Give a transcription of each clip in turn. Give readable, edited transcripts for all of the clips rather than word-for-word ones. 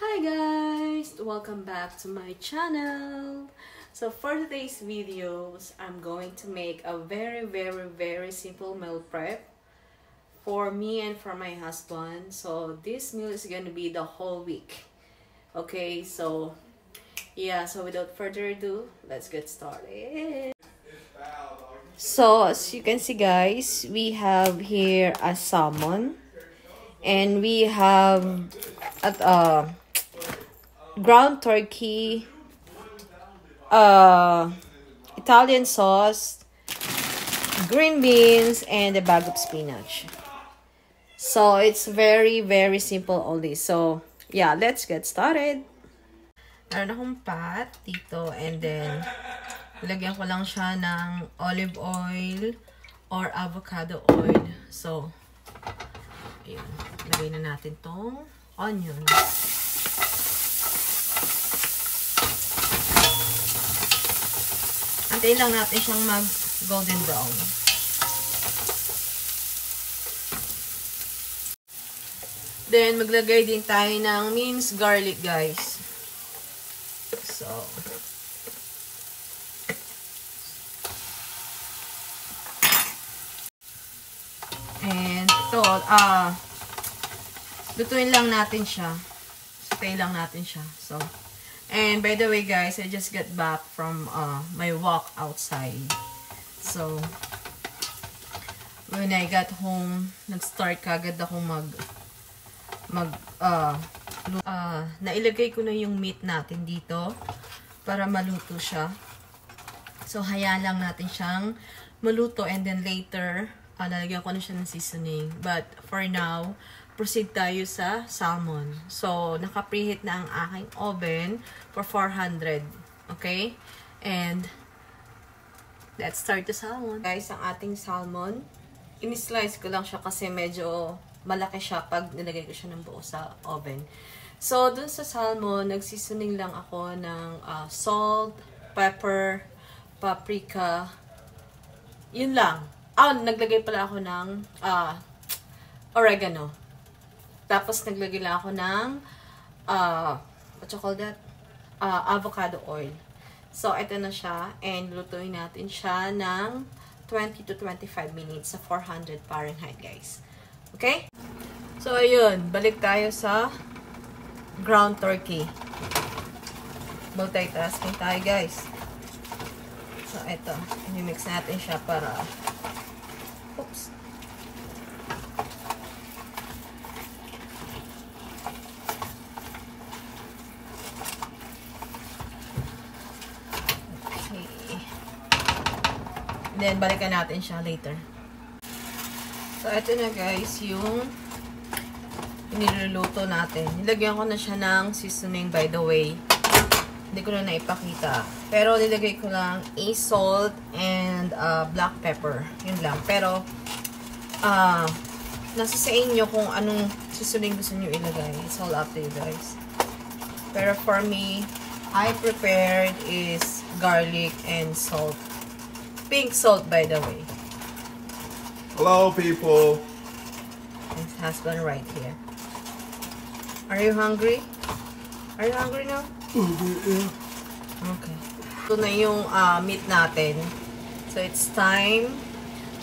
Hi guys! Welcome back to my channel! So for today's videos, I'm going to make a very simple meal prep for me and for my husband. So this meal is going to be the whole week. Okay, so yeah, so without further ado, let's get started. So as you can see guys, we have here a salmon and we have ground turkey, Italian sauce, green beans, and a bag of spinach. So it's very simple only. So yeah, let's get started. Meron akong pat dito and then lagyan ko lang siya ng olive oil or avocado oil. So ayun, lagay na natin tong onion. Antayin lang natin siyang mag golden brown. Then maglagay din tayo ng minced garlic guys. So and ito, lutuin lang natin siya. Sutayin lang natin siya. So, and by the way guys, I just got back from my walk outside. So, when I got home, nag-start kagad ako nailagay ko na yung meat natin dito para maluto siya. So, hayaan lang natin siyang maluto and then later, lalagyan ko na siya ng seasoning. But for now, proceed tayo sa salmon. So, naka-preheat na ang aking oven for 400. Okay? And, let's start the salmon. Guys, ang ating salmon, in-slice ko lang siya kasi medyo malaki siya pag nilagay ko siya ng buo sa oven. So, dun sa salmon, nagseasoning lang ako ng salt, pepper, paprika. Yun lang. Naglagay pala ako ng oregano. Tapos, naglagay lang ako ng what you call that? Avocado oil. So, ito na siya. And, lutuin natin siya ng 20 to 25 minutes sa 400 Fahrenheit, guys. Okay? So, ayun. Balik tayo sa ground turkey. Multitasking tayo, guys. So, ito. I-mix natin siya para oops. Okay. Then, balikan natin siya later. So, ito na guys, yung niluluto natin. Nilagyan ko na siya ng seasoning by the way. Hindi ko na naipakita. Pero, nilagay ko lang salt and black pepper. Yun lang. Pero, nasa sa inyo kung anong seasoning gusto nyo ilagay. It's all up to you guys. Pero for me, I prepared is garlic and salt. Pink salt by the way. Hello, people. His husband right here. Are you hungry? Are you hungry now? Okay. Ito na yung meat natin. So, it's time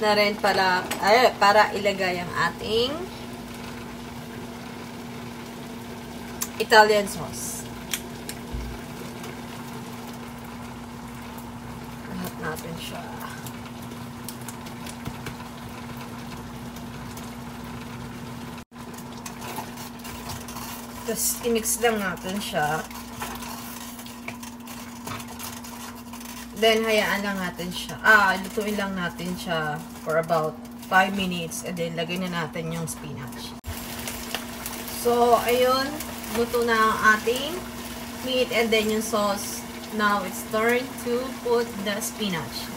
na rin para ilagay ang ating Italian sauce. Lahat natin siya. Tapos, i-mix lang natin siya. Then, hayaan lang natin siya. Lutuin lang natin siya for about 5 minutes. And then, lagay na natin yung spinach. So, ayun. Luto na ang ating meat and then yung sauce. Now, it's turn to put the spinach.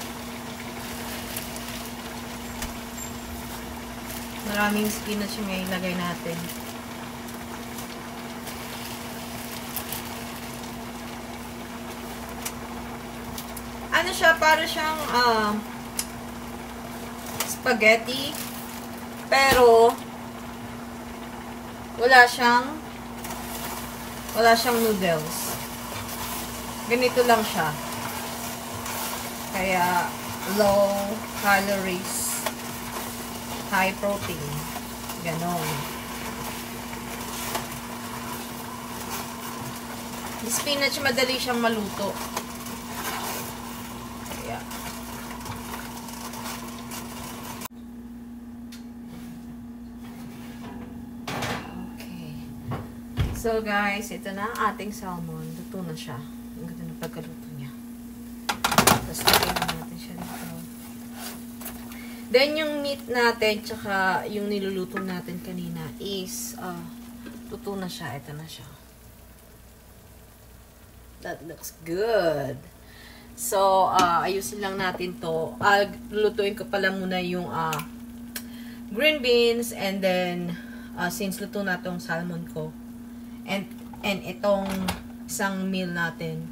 Maraming spinach yung ilagay natin. Ano siya, para siyang spaghetti, pero wala siyang Wala siyang noodles. Ganito lang siya. Kaya, low calories, high protein. Ganon. Yung spinach, madali siyang maluto. Kaya. Okay. So guys, ito na ang ating salmon. Luto na siya. Ang ganda ng pagkaluto niya. Tapos lagyan natin siya dito. Then yung meat natin, tsaka yung niluluto natin kanina is, luto na siya. Ito na siya. That looks good. So, ayusin lang natin to. Lulutuin ko pala muna yung green beans and then since luto na tong salmon ko and itong isang meal natin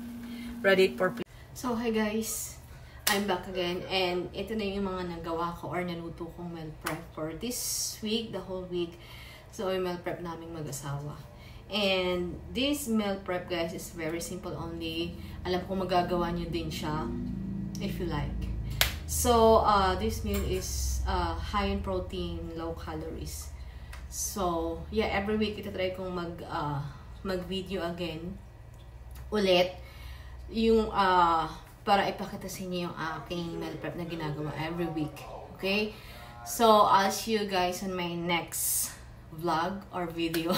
ready for So, hi guys. I'm back again and ito na yung mga nagawa ko or naluto kong meal prep for this week, the whole week. So, yung meal prep naming mag-asawa. And this meal prep guys is very simple only. Alam ko magagawa nyo din siya if you like. So this meal is high in protein, low calories. So yeah, every week itatry kong mag-video again ulit yung para ipakita sa inyo yung aking meal prep na ginagawa every week. Okay? So I'll see you guys on my next vlog or video.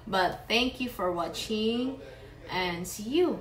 But thank you for watching and see you.